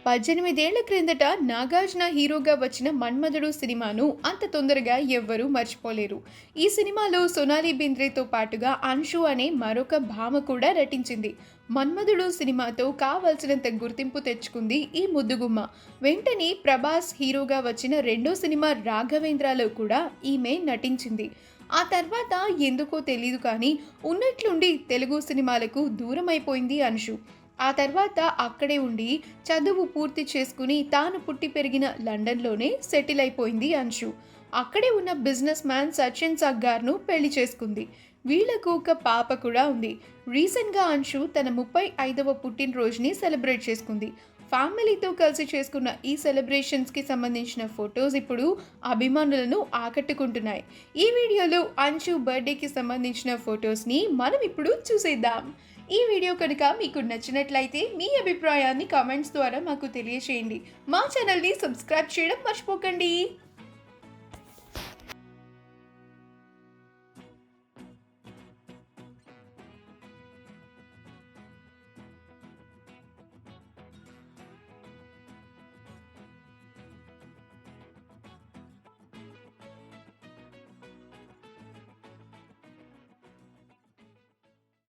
18 ఏళ్ల క్రిందట నాగార్జున హీరోగా వచ్చిన 'మన్మధుడు' సినిమాను అంత తొందరగా ఎవ్వరూ మర్చిపోలేరు. ఈ సినిమాలో సోనాలి బింద్రేతో పాటుగా అన్షు అనే మరొక భామ కూడా నటించింది. 'మన్మధుడు' సినిమాతో కావాల్సినంత గుర్తింపు తెచ్చుకుంది ఈ ముద్దుగుమ్మ. వెంటనే ప్రభాస్ హీరోగా వచ్చిన రెండో సినిమా 'రాఘవేంద్ర'లో కూడా ఈమె నటించింది. ఆ తర్వాత ఎందుకో తెలీదు కానీ ఉన్నట్లుండి తెలుగు సినిమాలకు దూరమైపోయింది అన్షు. ఆ తర్వాత అక్కడే ఉండి చదువు పూర్తి చేసుకుని తాను పుట్టి పెరిగిన లండన్లోనే సెటిల్ అయిపోయింది అన్షు. అక్కడే ఉన్న బిజినెస్ మ్యాన్ సచిన్ సర్గార్ను పెళ్లి చేసుకుంది. వీళ్లకు ఒక పాప కూడా ఉంది. రీసెంట్గా అన్షు తన 35వ పుట్టినరోజుని సెలబ్రేట్ చేసుకుంది. ఫ్యామిలీతో కలిసి చేసుకున్న ఈ సెలబ్రేషన్స్కి సంబంధించిన ఫొటోస్ ఇప్పుడు అభిమానులను ఆకట్టుకుంటున్నాయి. ఈ వీడియోలో అన్షు బర్త్డేకి సంబంధించిన ఫొటోస్ని మనం ఇప్పుడు చూసేద్దాం. ఈ వీడియో కనుక మీకు నచ్చినట్లయితే మీ అభిప్రాయాన్ని కామెంట్స్ ద్వారా మాకు తెలియజేయండి. మా ఛానల్ని సబ్స్క్రైబ్ చేయడం మర్చిపోకండి.